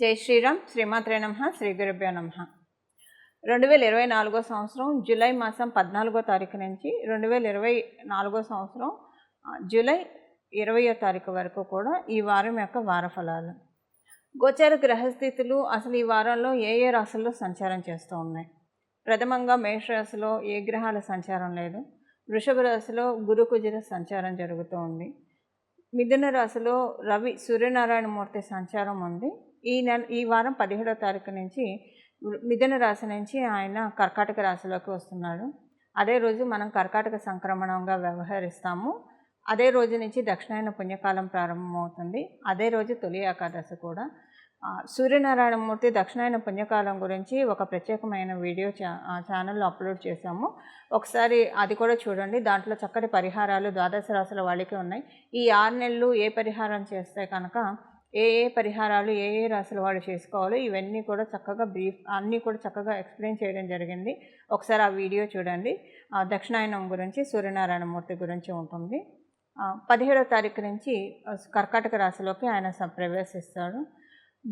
జై శ్రీరామ్. శ్రీమాత్రే నమః. శ్రీ గురుభ్యో నమః. 2024 సంవత్సరం జూలై మాసం 14వ తారీఖు నుంచి 2024 సంవత్సరం జూలై 20వ తారీఖు వరకు కూడా ఈ వారం యొక్క వార ఫలాలు. గోచార గ్రహస్థితులు అసలు ఈ వారంలో ఏ రాశుల్లో సంచారం చేస్తూ ఉన్నాయి. ప్రథమంగా మేషరాశిలో ఏ గ్రహాల సంచారం లేదు. వృషభ రాశిలో గురు కుజుల సంచారం జరుగుతూ ఉంది. మిథున రాశిలో రవి సూర్యనారాయణమూర్తి సంచారం ఉంది. ఈ వారం 17వ తారీఖు నుంచి మిథున రాశి నుంచి ఆయన కర్కాటక రాశిలోకి వస్తున్నాడు. అదే రోజు మనం కర్కాటక సంక్రమణంగా వ్యవహరిస్తాము. అదే రోజు నుంచి దక్షిణాయన పుణ్యకాలం ప్రారంభమవుతుంది. అదే రోజు తొలి ఏకాదశి కూడా. సూర్యనారాయణమూర్తి దక్షిణాయన పుణ్యకాలం గురించి ఒక ప్రత్యేకమైన వీడియో ఛానల్లో అప్లోడ్ చేశాము. ఒకసారి అది కూడా చూడండి. దాంట్లో చక్కటి పరిహారాలు ద్వాదశ రాశుల వాళ్ళకి ఉన్నాయి. ఈ 6 నెలలు ఏ పరిహారం చేస్తే కనుక ఏ పరిహారాలు ఏ రాశుల వాళ్ళు చేసుకోవాలో ఇవన్నీ కూడా చక్కగా అన్నీ కూడా చక్కగా ఎక్స్ప్లెయిన్ చేయడం జరిగింది. ఒకసారి ఆ వీడియో చూడండి. దక్షిణాయనం గురించి సూర్యనారాయణమూర్తి గురించి ఉంటుంది. 17వ తారీఖు నుంచి కర్కాటక రాశిలోకి ఆయన ప్రవేశిస్తాడు.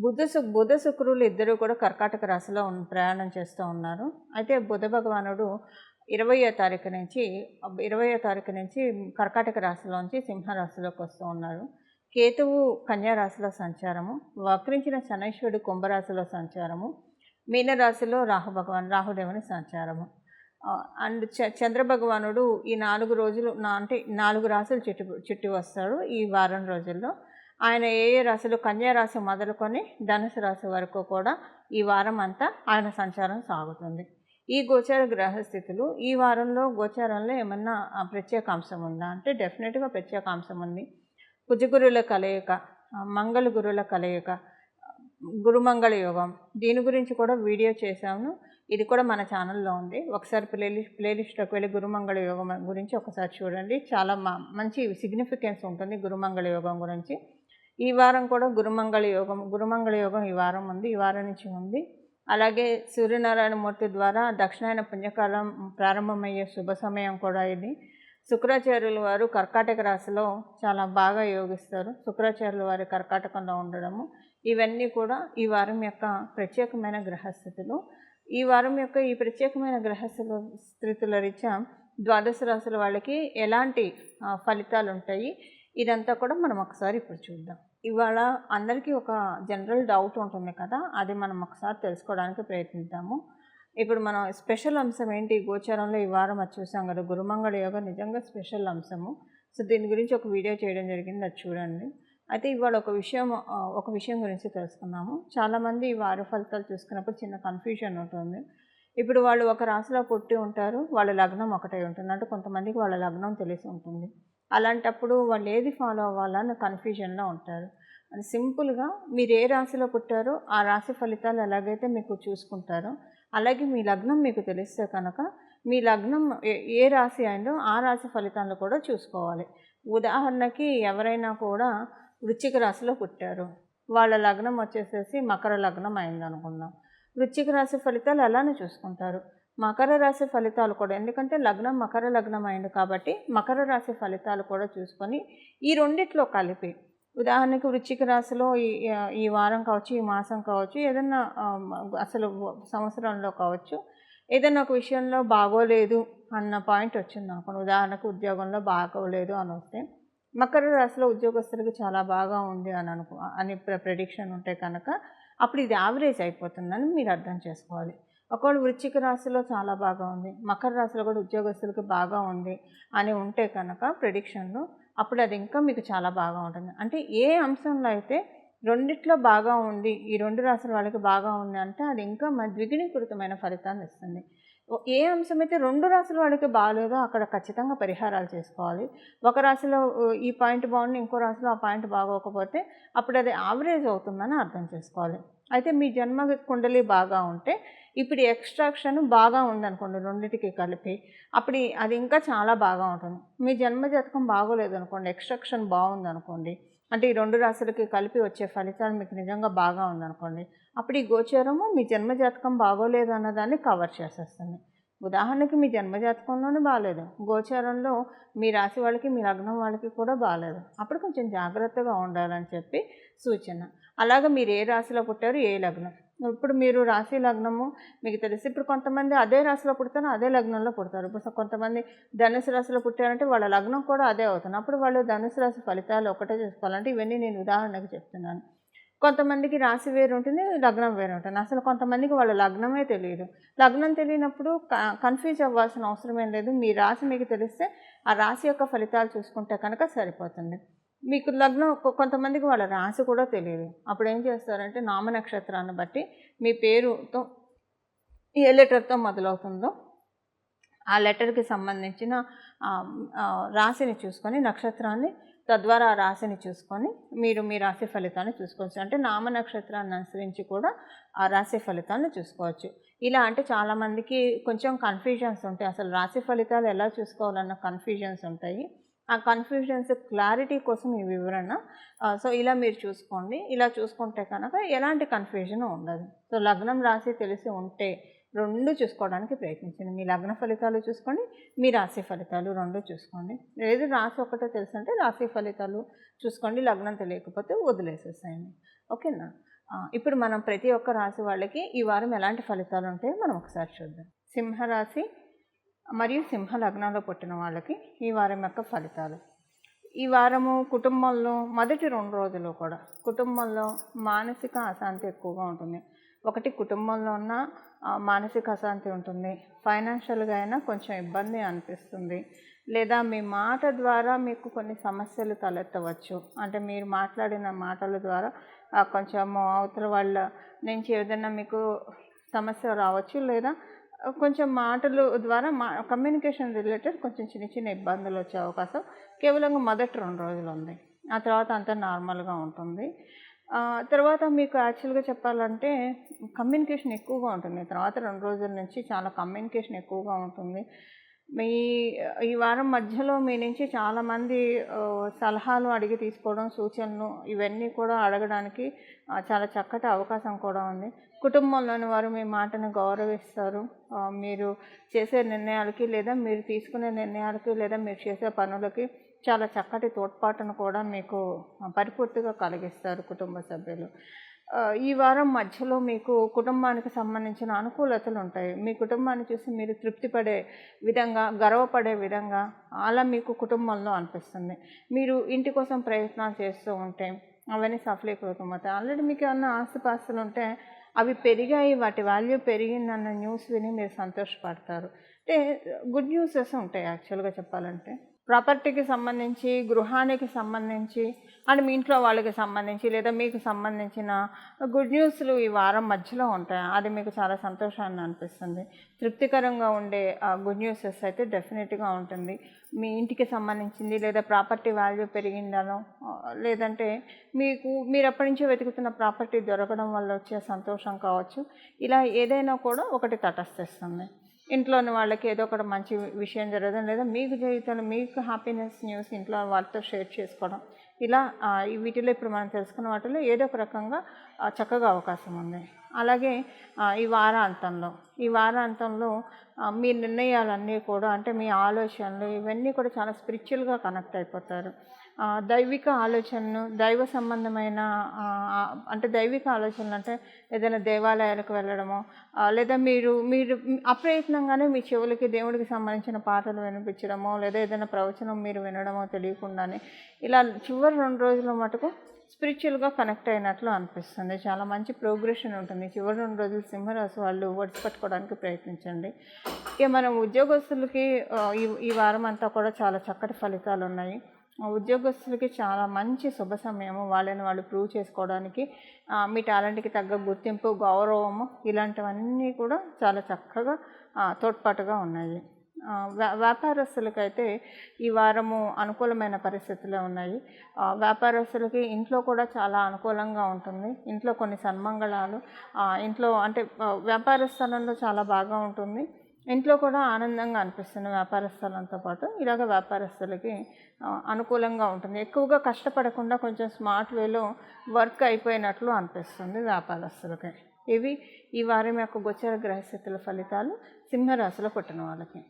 బుధ శుక్రులు ఇద్దరు కూడా కర్కాటక రాశిలో ప్రయాణం చేస్తూ ఉన్నారు. అయితే బుధ భగవానుడు 20వ తారీఖు నుంచి కర్కాటక రాశిలోంచి సింహరాశిలోకి వస్తూ ఉన్నారు. కేతువు కన్యారాశిలో సంచారము, వక్రించిన శనైశ్వరుడు కుంభరాశిలో సంచారము, మీనరాశిలో రాహుదేవుని సంచారము. అండ్ చంద్రభగవానుడు ఈ 4 రోజులు అంటే 4 రాశులు చుట్టి వస్తాడు. ఈ వారం రోజుల్లో ఆయన ఏ రాశులు కన్యారాశి మొదలుకొని ధనుసు రాశి వరకు కూడా ఈ వారం అంతా ఆయన సంచారం సాగుతుంది. ఈ గోచార గ్రహస్థితులు ఈ వారంలో గోచారంలో ఏమన్నా ప్రత్యేక అంశం ఉందా అంటే డెఫినెట్గా ప్రత్యేక అంశం ఉంది. కుజగురుల కలయిక, మంగళ గురుల కలయిక, గురుమంగళ యోగం, దీని గురించి కూడా వీడియో చేశాను. ఇది కూడా మన ఛానల్లో ఉంది. ఒకసారి ప్లేలిస్ట్లోకి వెళ్ళి గురుమంగళ యోగం గురించి ఒకసారి చూడండి. చాలా మంచి సిగ్నిఫికెన్స్ ఉంటుంది గురుమంగళ యోగం గురించి. ఈ వారం కూడా గురుమంగళ యోగం ఈ వారం ఉంది, ఈ వారం నుంచి ఉంది. అలాగే సూర్యనారాయణమూర్తి ద్వారా దక్షిణాయన పుణ్యకాలం ప్రారంభమయ్యే శుభ సమయం కూడా ఇది. శుక్రాచార్యుల వారు కర్కాటక రాశిలో చాలా బాగా యోగిస్తారు. శుక్రాచార్యుల వారి కర్కాటకంలో ఉండడము ఇవన్నీ కూడా ఈ వారం యొక్క ప్రత్యేకమైన గ్రహస్థితులు. ఈ వారం యొక్క ఈ ప్రత్యేకమైన గ్రహస్థితుల రీత్యా ద్వాదశ రాశుల వాళ్ళకి ఎలాంటి ఫలితాలు ఉంటాయి ఇదంతా కూడా మనం ఒకసారి ఇప్పుడు చూద్దాం. ఇవాళ అందరికీ ఒక జనరల్ డౌట్ ఉంటుంది కదా, అది మనం ఒకసారి తెలుసుకోవడానికి ప్రయత్నిద్దాము. ఇప్పుడు మనం స్పెషల్ అంశం ఏంటి గోచారంలో ఈ వారం అది చూసాం కదా, గురుమంగళ యోగం నిజంగా స్పెషల్ అంశము. సో దీని గురించి ఒక వీడియో చేయడం జరిగింది, అది చూడండి. అయితే ఇవాళ ఒక విషయం గురించి తెలుసుకున్నాము. చాలామంది ఈ వార ఫలితాలు చూసుకున్నప్పుడు చిన్న కన్ఫ్యూజన్ ఉంటుంది. ఇప్పుడు వాళ్ళు ఒక రాశిలో పుట్టి ఉంటారు, వాళ్ళ లగ్నం ఒకటే ఉంటుంది. అంటే కొంతమందికి వాళ్ళ లగ్నం తెలిసి ఉంటుంది. అలాంటప్పుడు వాళ్ళు ఏది ఫాలో అవ్వాలని కన్ఫ్యూజన్లో ఉంటారు. అది సింపుల్గా మీరు ఏ రాశిలో పుట్టారో ఆ రాశి ఫలితాలు ఎలాగైతే మీకు చూసుకుంటారో అలాగే మీ లగ్నం మీకు తెలిస్తే కనుక మీ లగ్నం ఏ రాశి అయిందో ఆ రాశి ఫలితాలను కూడా చూసుకోవాలి. ఉదాహరణకి ఎవరైనా కూడా వృశ్చిక రాశిలో పుట్టారు, వాళ్ళ లగ్నం వచ్చేసేసి మకర లగ్నం అయింది అనుకుందాం. వృశ్చిక రాశి ఫలితాలు అలానే చూసుకుంటారు. మకర రాశి ఫలితాలు కూడా, ఎందుకంటే లగ్నం మకర లగ్నం అయింది కాబట్టి మకర రాశి ఫలితాలు కూడా చూసుకొని ఈ రెండిట్లో కలిపి, ఉదాహరణకు వృశ్చిక రాశిలో ఈ వారం కావచ్చు, ఈ మాసం కావచ్చు, ఏదన్నా అసలు సంవత్సరంలో కావచ్చు, ఏదైనా ఒక విషయంలో బాగోలేదు అన్న పాయింట్ వచ్చింది అనుకోండి. ఉదాహరణకు ఉద్యోగంలో బాగోలేదు అని వస్తే మకర రాశిలో ఉద్యోగస్తులకు చాలా బాగా ఉంది అని ప్రెడిక్షన్ ఉంటే కనుక అప్పుడు ఇది యావరేజ్ అయిపోతుందని మీరు అర్థం చేసుకోవాలి. ఒకవేళ వృశ్చిక రాశిలో చాలా బాగా ఉంది, మకర రాశిలో కూడా ఉద్యోగస్తులకు బాగా ఉంది అని ఉంటే కనుక ప్రెడిక్షన్లో అప్పుడు అది ఇంకా మీకు చాలా బాగా ఉంటుంది. అంటే ఏ అంశంలో అయితే రెండిట్లో బాగా ఉంది, ఈ 2 రాశుల వాళ్ళకి బాగా ఉంది అంటే అది ఇంకా ద్విగుణీకృతమైన ఫలితాన్ని ఇస్తుంది. ఏ అంశం అయితే 2 రాశుల వాళ్ళకి బాగాలేదో అక్కడ ఖచ్చితంగా పరిహారాలు చేసుకోవాలి. ఒక రాశిలో ఈ పాయింట్ బాగుండి ఇంకో రాశిలో ఆ పాయింట్ బాగోకపోతే అప్పుడు అది యావరేజ్ అవుతుందని అర్థం చేసుకోవాలి. అయితే మీ జన్మ కుండలి బాగా ఉంటే ఇప్పుడు ఎక్స్ట్రాక్షన్ బాగా ఉందనుకోండి రెండింటికి కలిపి, అప్పుడు అది ఇంకా చాలా బాగా ఉంటుంది. మీ జన్మ జాతకం బాగోలేదు అనుకోండి, ఎక్స్ట్రాక్షన్ బాగుందనుకోండి, అంటే ఈ 2 రాశులకి కలిపి వచ్చే ఫలితాలు మీకు నిజంగా బాగా ఉందనుకోండి, అప్పుడు ఈ గోచారము మీ జన్మ జాతకం బాగోలేదు అన్నదాన్ని కవర్ చేసేస్తుంది. ఉదాహరణకి మీ జన్మజాతకంలోనే బాగాలేదు, గోచారంలో మీ రాశి వాళ్ళకి మీ లగ్నం వాళ్ళకి కూడా బాగాలేదు. అప్పుడు కొంచెం జాగ్రత్తగా ఉండాలని చెప్పి సూచన. అలాగే మీరు ఏ రాశిలో పుట్టారు, ఏ లగ్నం. ఇప్పుడు మీరు రాశి లగ్నము మీకు తెలిసి ఇప్పుడు కొంతమంది అదే రాశిలో పుడతారు, అదే లగ్నంలో పుడతారు. ఇప్పుడు కొంతమంది ధనుసు రాశిలో పుట్టారంటే వాళ్ళ లగ్నం కూడా అదే అవుతుంది. అప్పుడు వాళ్ళు ధనుసు రాశి ఫలితాలు ఒకటే చూసుకోవాలంటే ఇవన్నీ నేను ఉదాహరణకు చెప్తున్నాను. కొంతమందికి రాశి వేరు ఉంటుంది, లగ్నం వేరు ఉంటుంది. అసలు కొంతమందికి వాళ్ళ లగ్నమే తెలియదు. లగ్నం తెలియనప్పుడు కన్ఫ్యూజ్ అవ్వాల్సిన అవసరం ఏం లేదు. మీ రాశి మీకు తెలిస్తే ఆ రాశి యొక్క ఫలితాలు చూసుకుంటే కనుక సరిపోతుంది. మీకు లగ్నం కొంతమందికి వాళ్ళ రాశి కూడా తెలియదు. అప్పుడు ఏం చేస్తారంటే నామ నక్షత్రాన్ని బట్టి మీ పేరుతో ఏ లెటర్తో మొదలవుతుందో ఆ లెటర్కి సంబంధించిన రాశిని చూసుకొని, నక్షత్రాన్ని తద్వారా ఆ రాశిని చూసుకొని మీరు మీ రాశి ఫలితాన్ని చూసుకోవచ్చు. అంటే నామ నక్షత్రాన్ని అనుసరించి కూడా ఆ రాశి ఫలితాన్ని చూసుకోవచ్చు. ఇలా అంటే చాలామందికి కొంచెం కన్ఫ్యూజన్స్ ఉంటాయి. అసలు రాశి ఫలితాలు ఎలా చూసుకోవాలన్న కన్ఫ్యూజన్స్ ఉంటాయి. ఆ కన్ఫ్యూజన్స్ క్లారిటీ కోసం ఈ వివరణ. సో ఇలా మీరు చూసుకోండి. ఇలా చూసుకుంటే కనుక ఎలాంటి కన్ఫ్యూజన్ ఉండదు. సో లగ్నం రాశి తెలిసి ఉంటే రెండు చూసుకోవడానికి ప్రయత్నించండి. మీ లగ్న ఫలితాలు చూసుకోండి, మీ రాశి ఫలితాలు రెండు చూసుకోండి. లేదు రాశి ఒకటే తెలుసు అంటే రాశి ఫలితాలు చూసుకోండి, లగ్నం తెలియకపోతే వదిలేసేసేయండి. ఓకేనా? ఇప్పుడు మనం ప్రతి ఒక్క రాశి వాళ్ళకి ఈ వారం ఎలాంటి ఫలితాలు ఉంటాయో మనం ఒకసారి చూద్దాం. సింహరాశి మరియు సింహ లగ్నంలో పుట్టిన వాళ్ళకి ఈ వారం యొక్క ఫలితాలు. ఈ వారము కుటుంబంలో మొదటి 2 రోజులు కూడా కుటుంబంలో మానసిక అశాంతి ఎక్కువగా ఉంటుంది. ఒకటి కుటుంబంలో ఉన్న మానసిక అశాంతి ఉంటుంది. ఫైనాన్షియల్గా అయినా కొంచెం ఇబ్బంది అనిపిస్తుంది. లేదా మీ మాట ద్వారా మీకు కొన్ని సమస్యలు తలెత్తవచ్చు. అంటే మీరు మాట్లాడిన మాటల ద్వారా కొంచెము అవతల వాళ్ళ నుంచి ఏదైనా మీకు సమస్య రావచ్చు. లేదా కొంచెం మాటల ద్వారా కమ్యూనికేషన్ రిలేటెడ్ కొంచెం చిన్న చిన్న ఇబ్బందులు వచ్చే అవకాశం కేవలంగా మొదటి 2 రోజులు ఉంది. ఆ తర్వాత అంతా నార్మల్గా ఉంటుంది. తర్వాత మీకు యాక్చువల్గా చెప్పాలంటే కమ్యూనికేషన్ ఎక్కువగా ఉంటుంది. తర్వాత 2 రోజుల నుంచి చాలా కమ్యూనికేషన్ ఎక్కువగా ఉంటుంది. ఈ వారం మధ్యలో మీ నుంచి చాలామంది సలహాలు అడిగి తీసుకోవడం, సూచనలు ఇవన్నీ కూడా అడగడానికి చాలా చక్కటి అవకాశం కూడా ఉంది. కుటుంబంలోని వారు మీ మాటను గౌరవిస్తారు. మీరు చేసే నిర్ణయాలకి లేదా మీరు తీసుకునే నిర్ణయాలకి లేదా మీరు చేసే పనులకి చాలా చక్కటి తోడ్పాటును కూడా మీకు పరిపూర్తిగా కలిగిస్తారు కుటుంబ సభ్యులు. ఈ వారం మధ్యలో మీకు కుటుంబానికి సంబంధించిన అనుకూలతలు ఉంటాయి. మీ కుటుంబాన్ని చూసి మీరు తృప్తి పడే విధంగా, గర్వపడే విధంగా అలా మీకు కుటుంబంలో అనిపిస్తుంది. మీరు ఇంటి కోసం ప్రయత్నాలు చేస్తూ ఉంటే అవన్నీ సఫలీకృతం అవుతాయి. ఆల్రెడీ మీకు ఏమన్నా ఆస్తిపాస్తులు ఉంటే అవి పెరిగాయి, వాటి వాల్యూ పెరిగిందన్న న్యూస్ విని మీరు సంతోషపడతారు. అంటే గుడ్ న్యూసెస్ ఉంటాయి యాక్చువల్గా చెప్పాలంటే. ప్రాపర్టీకి సంబంధించి, గృహానికి సంబంధించి అండ్ మీ ఇంట్లో వాళ్ళకి సంబంధించి లేదా మీకు సంబంధించిన గుడ్ న్యూస్లు ఈ వారం మధ్యలో ఉంటాయి. అది మీకు చాలా సంతోషాన్ని అనిపిస్తుంది. తృప్తికరంగా ఉండే గుడ్ న్యూసెస్ అయితే డెఫినెట్గా ఉంటుంది. మీ ఇంటికి సంబంధించింది లేదా ప్రాపర్టీ వాల్యూ పెరిగిందనో లేదంటే మీరు ఎప్పటి నుంచో వెతుకుతున్న ప్రాపర్టీ దొరకడం వల్ల వచ్చే సంతోషం కావచ్చు. ఇలా ఏదైనా కూడా ఒకటి తటస్థిస్తుంది. ఇంట్లోని వాళ్ళకి ఏదో ఒకటి మంచి విషయం జరగడం లేదా మీకు జీవితంలో మీకు హ్యాపీనెస్ న్యూస్ ఇంట్లో వాళ్ళతో షేర్ చేసుకోవడం, ఇలా వీటిలో ఇప్పుడు మనం తెలుసుకున్న వాటిలో ఏదో ఒక రకంగా చక్కగా అవకాశం ఉంది. అలాగే ఈ వారాంతంలో మీ నిర్ణయాలన్నీ కూడా అంటే మీ ఆలోచనలు ఇవన్నీ కూడా చాలా స్పిరిచువల్గా కనెక్ట్ అయిపోతారు. దైవిక ఆలోచనలు, దైవ సంబంధమైన అంటే దైవిక ఆలోచనలు అంటే ఏదైనా దేవాలయాలకు వెళ్ళడము లేదా మీరు అప్రయత్నంగానే మీ చెవులకి దేవుడికి సంబంధించిన పాటలు వినిపించడమో లేదా ఏదైనా ప్రవచనం మీరు వినడమో తెలియకుండానే ఇలా చివరి 2 రోజుల మటుకు స్పిరిచువల్గా కనెక్ట్ అయినట్లు అనిపిస్తుంది. చాలా మంచి ప్రోగ్రెషన్ ఉంటుంది. చివరి 2 రోజులు సింహరాశి వాళ్ళు ఒడిసి పట్టుకోవడానికి ప్రయత్నించండి. ఇక మనం ఉద్యోగస్తులకి ఈ వారం అంతా కూడా చాలా చక్కటి ఫలితాలు ఉన్నాయి. ఉద్యోగస్తులకి చాలా మంచి శుభ సమయము. వాళ్ళని వాళ్ళు ప్రూవ్ చేసుకోవడానికి మీ టాలెంట్కి తగ్గ గుర్తింపు, గౌరవము ఇలాంటివన్నీ కూడా చాలా చక్కగా తోడ్పాటుగా ఉన్నాయి. వ్యాపారస్తులకైతే ఈ వారము అనుకూలమైన పరిస్థితులే ఉన్నాయి. వ్యాపారస్తులకి ఇంట్లో కూడా చాలా అనుకూలంగా ఉంటుంది. ఇంట్లో కొన్ని సన్మంగళాలు ఇంట్లో అంటే వ్యాపార స్థలంలో చాలా బాగా ఉంటుంది. ఇంట్లో కూడా ఆనందంగా అనిపిస్తుంది వ్యాపారస్తులంతో పాటు. ఇలాగ వ్యాపారస్తులకి అనుకూలంగా ఉంటుంది. ఎక్కువగా కష్టపడకుండా కొంచెం స్మార్ట్ వేలో వర్క్ అయిపోయినట్లు అనిపిస్తుంది వ్యాపారస్తులకి. ఇవి ఈ వారం యొక్క గోచర గ్రహస్థితుల ఫలితాలు సింహరాశిలో పుట్టిన వాళ్ళకి.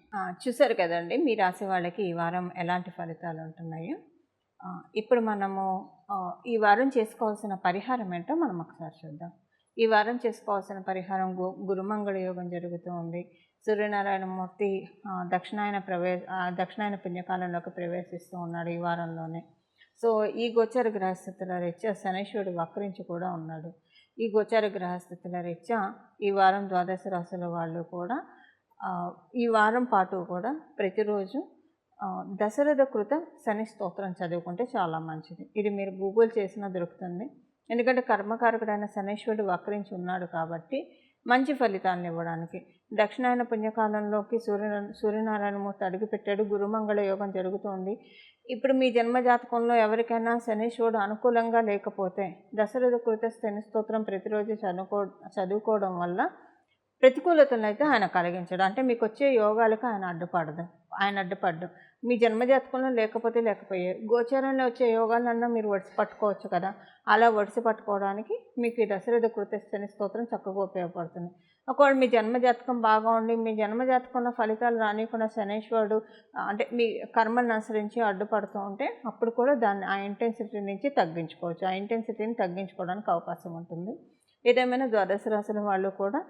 చూసారు కదండి మీ రాశి వాళ్ళకి ఈ వారం ఎలాంటి ఫలితాలు ఉంటున్నాయో. ఇప్పుడు మనము ఈ వారం చేసుకోవాల్సిన పరిహారం ఏంటో మనం ఒకసారి చూద్దాం. ఈ వారం చేసుకోవాల్సిన పరిహారం గురుమంగళ యోగం జరుగుతూ ఉంది. సూర్యనారాయణమూర్తి దక్షిణాయన పుణ్యకాలంలోకి ప్రవేశిస్తూ ఉన్నాడు ఈ వారంలోనే. సో ఈ గోచర గ్రహస్థితుల రీత్యా శనీశ్వరుడు వక్రించి కూడా ఉన్నాడు. ఈ గోచర గ్రహస్థితుల రీత్యా ఈ వారం ద్వాదశ రాశుల వాళ్ళు కూడా ఈ వారం పాటు కూడా ప్రతిరోజు దశరథ కృత శని స్తోత్రం చదువుకుంటే చాలా మంచిది. ఇది మీరు గూగుల్ చేసినా దొరుకుతుంది. ఎందుకంటే కర్మకారకుడైన శనీశ్వరుడు వక్రించి ఉన్నాడు కాబట్టి మంచి ఫలితాలను ఇవ్వడానికి. దక్షిణాయన పుణ్యకాలంలోకి సూర్యనారాయణమూర్తి అడుగుపెట్టాడు. గురుమంగళ యోగం జరుగుతోంది. ఇప్పుడు మీ జన్మజాతకంలో ఎవరికైనా శనీశ్వరుడు అనుకూలంగా లేకపోతే దశరథ కృత శని స్తోత్రం ప్రతిరోజు చదువుకోవడం వల్ల ప్రతికూలతలను అయితే ఆయన కలిగించడు. అంటే మీకు వచ్చే యోగాలకు ఆయన అడ్డుపడ్డు. మీ జన్మజాతకంలో లేకపోయే గోచారంలో వచ్చే యోగాలన్నా మీరు ఒడిసి పట్టుకోవచ్చు కదా. అలా ఒడిసి పట్టుకోవడానికి మీకు ఈ దశరథ కృత శని స్తోత్రం చక్కగా ఉపయోగపడుతుంది. ఒకవేళ మీ జన్మజాతకం బాగా ఉండి మీ జన్మజాతకంలో ఫలితాలు రానికుండా శనీశ్వరుడు అంటే మీ కర్మలను అనుసరించి అడ్డుపడుతూ ఉంటే అప్పుడు కూడా ఆ ఇంటెన్సిటీ నుంచి తగ్గించుకోవచ్చు. ఆ ఇంటెన్సిటీని తగ్గించుకోవడానికి అవకాశం ఉంటుంది. ఏదేమైనా ద్వాదశ రాశుల వాళ్ళు కూడా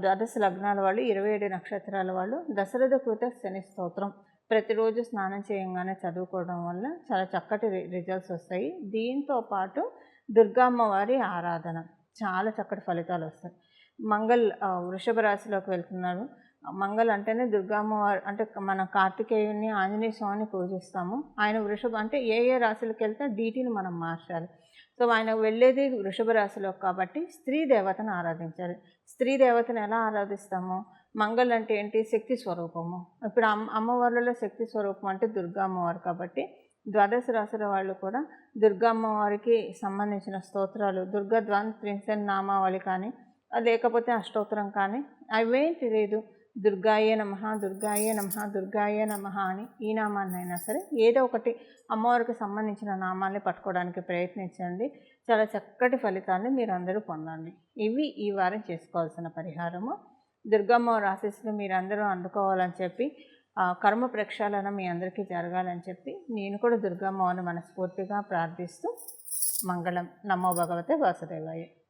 ద్వాదశ లగ్నాల వాళ్ళు 27 నక్షత్రాల వాళ్ళు దశరథ కృత శని స్తోత్రం ప్రతిరోజు స్నానం చేయంగానే చదువుకోవడం వల్ల చాలా చక్కటి రిజల్ట్స్ వస్తాయి. దీంతో పాటు దుర్గామ్మవారి ఆరాధన చాలా చక్కటి ఫలితాలు వస్తాయి. మంగళ్ వృషభ రాశిలోకి వెళ్తున్నాడు. మంగళ అంటేనే దుర్గామ్మవారు అంటే మన కార్తికేయుని ఆంజనేయ స్వామిని పూజిస్తాము. ఆయన వృషభ అంటే ఏ రాశులకు వెళ్తే డీటీని మనం మార్చాలి. సో ఆయన వెళ్ళేది వృషభ రాశిలో కాబట్టి స్త్రీ దేవతను ఆరాధించాలి. స్త్రీ దేవతను ఎలా ఆరాధిస్తాము? మంగళ అంటే ఏంటి? శక్తి స్వరూపము. ఇప్పుడు అమ్మవార్లలో శక్తి స్వరూపం అంటే దుర్గా అమ్మవారు కాబట్టి ద్వాదశ రాశుల వాళ్ళు కూడా దుర్గా అమ్మవారికి సంబంధించిన స్తోత్రాలు దుర్గా త్రింశత్ నామావళి కానీ లేకపోతే అష్టోత్తరం కానీ అవేం తెలియదు దుర్గాయే నమః దుర్గాయే నమః దుర్గాయే నమః అని ఈ నామాన్నైనా సరే ఏదో ఒకటి అమ్మవారికి సంబంధించిన నామాల్ని పట్టుకోవడానికి ప్రయత్నించండి. చాలా చక్కటి ఫలితాన్ని మీరు అందరూ పొందండి. ఇవి ఈ వారం చేసుకోవాల్సిన పరిహారము. దుర్గమ్మవారి ఆశీస్సులు మీరందరూ అందుకోవాలని చెప్పి కర్మ ప్రక్షాళన మీ అందరికీ జరగాలని చెప్పి నేను కూడా దుర్గమ్మవారిని మనస్ఫూర్తిగా ప్రార్థిస్తూ మంగళం. నమో భగవతే వాసుదేవాయ.